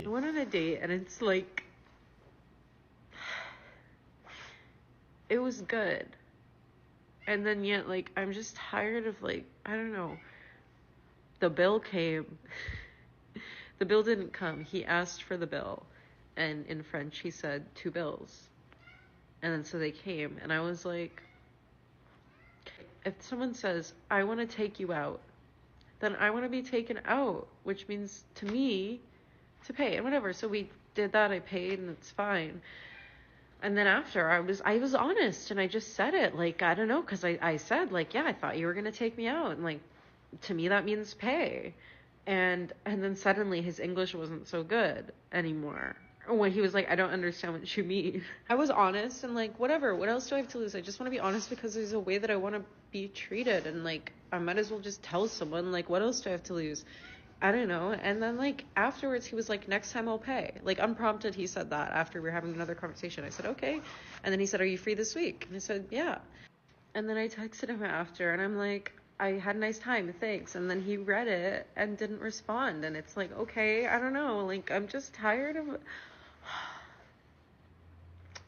went on a date, and it's like, it was good. And then yet, like, I'm just tired of, like, I don't know. The bill came. The bill didn't come. He asked for the bill. And in French, he said 2 bills. And then so they came. And I was like, if someone says, I want to take you out, then I want to be taken out, which means to me to pay and whatever. So we did that. I paid, and it's fine. And then after, I was honest, and I just said it, like, I don't know, because I said, like, yeah, I thought you were going to take me out, and, like, to me that means pay. And then suddenly his English wasn't so good anymore. When he was like, I don't understand what you mean. I was honest, and, like, whatever, what else do I have to lose? I just want to be honest because there's a way that I want to be treated, and, like, I might as well just tell someone, like, what else do I have to lose? I don't know. And then, like, afterwards, he was like, next time I'll pay. Like, unprompted, he said that after we were having another conversation. I said, okay. And then he said, are you free this week? And I said, yeah. And then I texted him after, and I'm like, I had a nice time, thanks. And then he read it and didn't respond. And it's like, okay, I don't know. Like, I'm just tired of...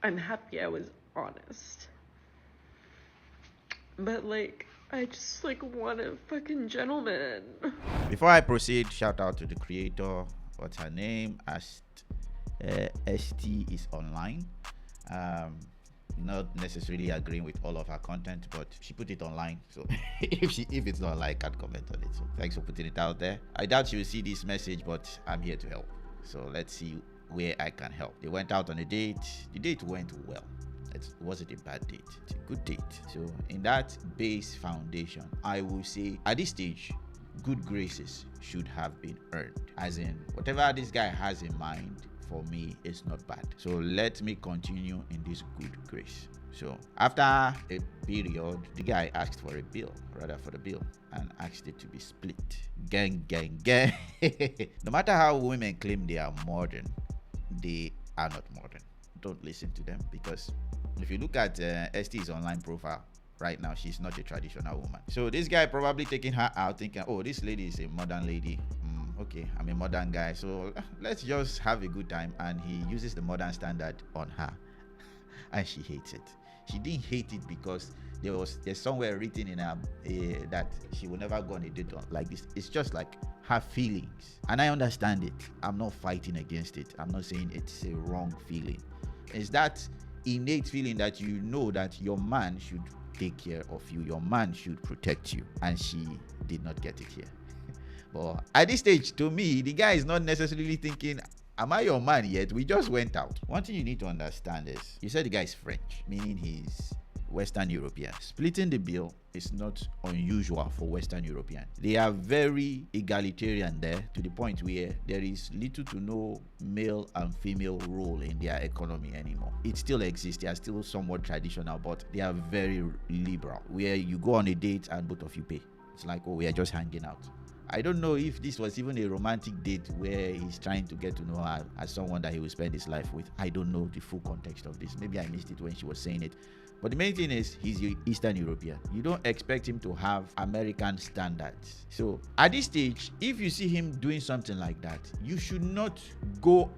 I'm happy I was honest. But, like... I just, like, want a fucking gentleman. Before I proceed, shout out to the creator. What's her name? ST is online. Not necessarily agreeing with all of her content, but she put it online. So if it's not like, I can't comment on it. So thanks for putting it out there. I doubt she will see this message, but I'm here to help. So let's see where I can help. They went out on a date. The date went well. It wasn't a bad date. It's a good date. So in that base foundation, I will say at this stage, good graces should have been earned. As in, whatever this guy has in mind for me is not bad. So let me continue in this good grace. So after a period, the guy asked for a bill, rather for the bill, and asked it to be split. Gang, gang, gang. No matter how women claim they are modern, they are not modern. Don't listen to them, because if you look at ST's online profile right now, she's not a traditional woman. So this guy probably taking her out thinking, oh, this lady is a modern lady. Okay, I'm a modern guy, so let's just have a good time. And he uses the modern standard on her, and she hates it. She didn't hate it because there's somewhere written in her that she will never go on a date like this. It's just like her feelings, and I understand it. I'm not fighting against it. I'm not saying it's a wrong feeling. It's that innate feeling that you know that your man should take care of you, your man should protect you, and she did not get it here. But at this stage, to me, the guy is not necessarily thinking, am I your man yet? We just went out. One thing you need to understand is, you said the guy is French, meaning he's Western European. Splitting the bill is not unusual for Western European. They are very egalitarian there, to the point where there is little to no male and female role in their economy anymore. It still exists. They are still somewhat traditional, but they are very liberal, where you go on a date and both of you pay. It's like, oh, we are just hanging out. I don't know if this was even a romantic date where he's trying to get to know her as someone that he will spend his life with. I don't know the full context of this. Maybe I missed it when she was saying it. But the main thing is, he's Eastern European. You don't expect him to have American standards. So at this stage, if you see him doing something like that, you should not go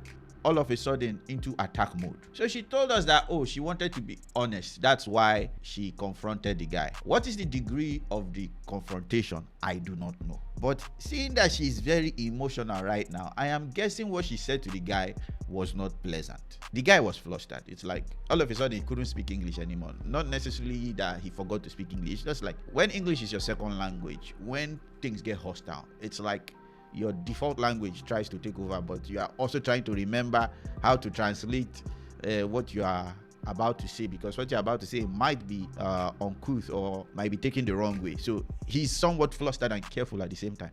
all of a sudden into attack mode. So she told us that, oh, she wanted to be honest. That's why she confronted the guy. What is the degree of the confrontation? I do not know. But seeing that she's very emotional right now, I am guessing what she said to the guy was not pleasant. The guy was flustered. It's like all of a sudden he couldn't speak English anymore. Not necessarily that he forgot to speak English. Just like when English is your second language, when things get hostile, it's like your default language tries to take over, but you are also trying to remember how to translate what you are about to say, because what you're about to say might be uncouth or might be taken the wrong way. So he's somewhat flustered and careful at the same time.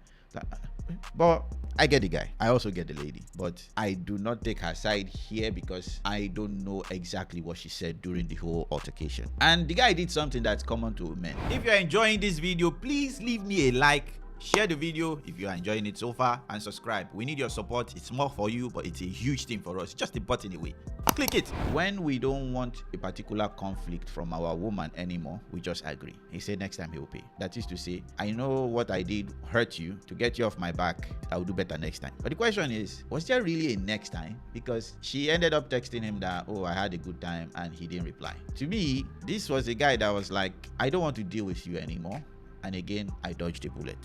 But I get the guy. I also get the lady. But I do not take her side here because I don't know exactly what she said during the whole altercation. And the guy did something that's common to men. If you're enjoying this video, please leave me a like Share the video if you are enjoying it so far, and subscribe. We need your support. It's small for you, but it's a huge thing for us. Just a button away. Click it. When we don't want a particular conflict from our woman anymore, we just agree. He said next time he will pay. That is to say, I know what I did hurt you. To get you off my back, I will do better next time. But the question is, was there really a next time? Because she ended up texting him that, oh, I had a good time, and he didn't reply. To me, this was a guy that was like, I don't want to deal with you anymore. And again, I dodged a bullet.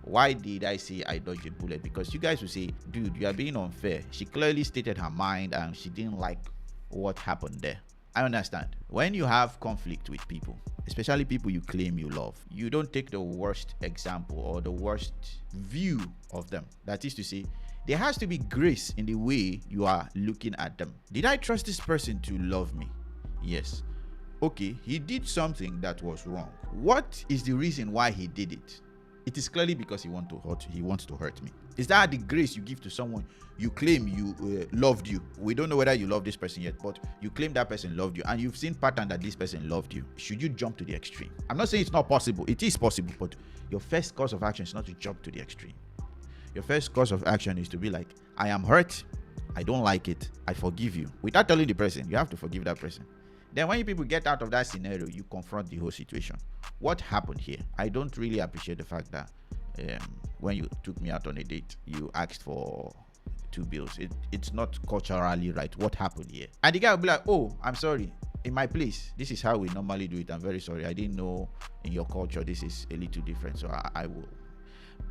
Why did I say I dodged a bullet? Because you guys will say, dude, you are being unfair. She clearly stated her mind and she didn't like what happened there. I understand. When you have conflict with people, especially people you claim you love, you don't take the worst example or the worst view of them. That is to say, there has to be grace in the way you are looking at them. Did I trust this person to love me? Yes. Okay, he did something that was wrong. What is the reason why he did it? It is clearly because he wants to hurt me. Is that the grace you give to someone you claim you loved you? We don't know whether you love this person yet, but you claim that person loved you, and you've seen pattern that this person loved you. Should you jump to the extreme? I'm not saying it's not possible. It is possible, but your first course of action is not to jump to the extreme. Your first course of action is to be like, I am hurt. I don't like it. I forgive you. Without telling the person, you have to forgive that person. Then when you people get out of that scenario, you confront the whole situation. What happened here? I don't really appreciate the fact that when you took me out on a date, you asked for 2 bills. It's not culturally right. What happened here? And the guy will be like, oh, I'm sorry. In my place, this is how we normally do it. I'm very sorry. I didn't know in your culture this is a little different. So I will.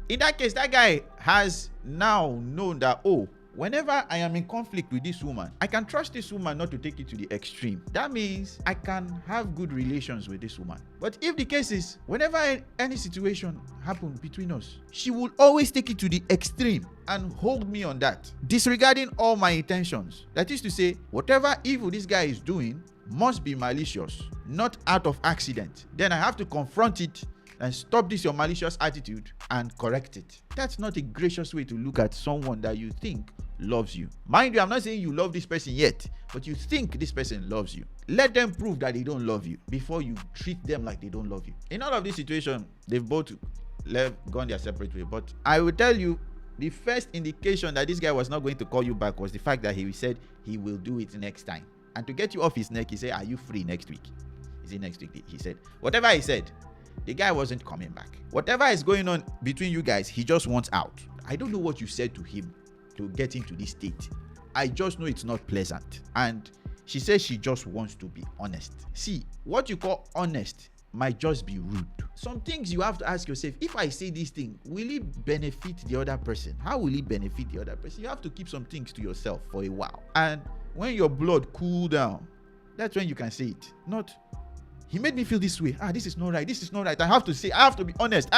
In that case, that guy has now known that, oh, whenever I am in conflict with this woman, I can trust this woman not to take it to the extreme. That means I can have good relations with this woman. But if the case is, whenever any situation happens between us, she will always take it to the extreme and hold me on that, disregarding all my intentions. That is to say, whatever evil this guy is doing must be malicious, not out of accident. Then I have to confront it and stop this your malicious attitude and correct it. That's not a gracious way to look at someone that you think loves you. Mind you, I'm not saying you love this person yet, but you think this person loves you. Let them prove that they don't love you before you treat them like they don't love you. In all of this situation, they've both gone their separate way. But I will tell you, the first indication that this guy was not going to call you back was the fact that he said he will do it next time. And to get you off his neck, he said, are you free next week? Is it next week? He said, whatever he said, the guy wasn't coming back. Whatever is going on between you guys, he just wants out. I don't know what you said to him to get him to this state. I just know it's not pleasant. And she says she just wants to be honest. See, what you call honest might just be rude. Some things you have to ask yourself, if I say this thing, will it benefit the other person? How will it benefit the other person? You have to keep some things to yourself for a while. And when your blood cool down, that's when you can say it. Not, he made me feel this way. This is not right. This is not right. I have to be honest.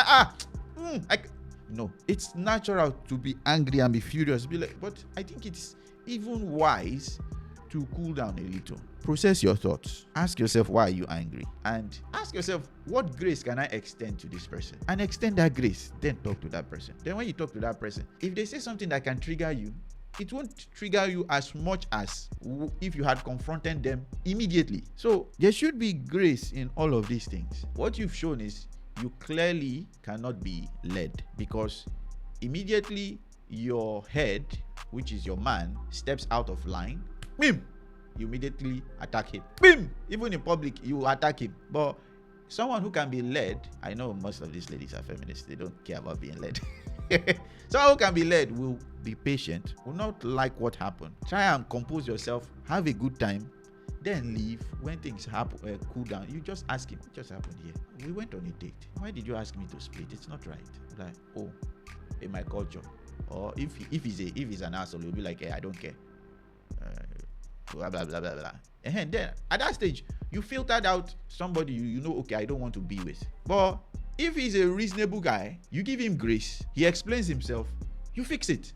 No, it's natural to be angry and be furious. Be like, but I think it's even wise to cool down a little. Process your thoughts. Ask yourself, why are you angry? And ask yourself, what grace can I extend to this person? And extend that grace. Then talk to that person. Then when you talk to that person, if they say something that can trigger you, it won't trigger you as much as if you had confronted them immediately. So there should be grace in all of these things. What you've shown is you clearly cannot be led, because immediately your head, which is your man, steps out of line, bim, you immediately attack him. Bim! Even in public, you attack him. But someone who can be led, I know most of these ladies are feminists, they don't care about being led. Someone who can be led will be patient, will not like what happened. Try and compose yourself, have a good time, then leave. When things happen, cool down, you just ask him, what just happened here? We went on a date. Why did you ask me to split? It's not right. Like, oh, in my culture. Or if he's an asshole, he'll be like, hey, I don't care. Blah, blah, blah, blah, blah. And then at that stage, you filtered out somebody you know, okay, I don't want to be with. But if he's a reasonable guy, you give him grace. He explains himself. You fix it.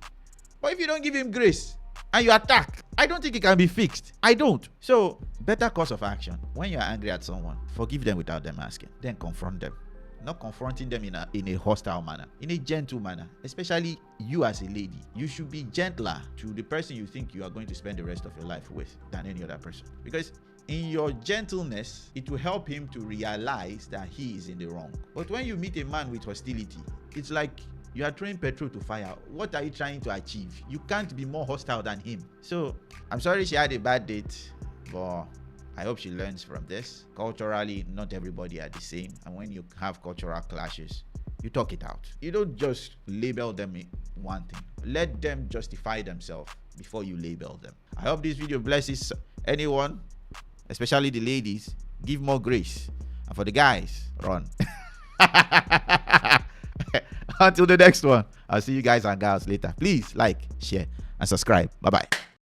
But if you don't give him grace and you attack, I don't think it can be fixed. I don't. So, better course of action. When you're angry at someone, forgive them without them asking. Then confront them. Not confronting them in a hostile manner, in a gentle manner. Especially you as a lady, you should be gentler to the person you think you are going to spend the rest of your life with than any other person. Because In your gentleness, it will help him to realize that he is in the wrong. But when you meet a man with hostility, it's like you are throwing petrol to fire. What are you trying to achieve? You can't be more hostile than him. So I'm sorry she had a bad date, but I hope she learns from this. Culturally, not everybody are the same. And when you have cultural clashes, you talk it out. You don't just label them one thing. Let them justify themselves before you label them. I hope this video blesses anyone, especially the ladies. Give more grace. And for the guys, run. Until the next one, I'll see you guys and girls later. Please like, share, and subscribe. Bye-bye.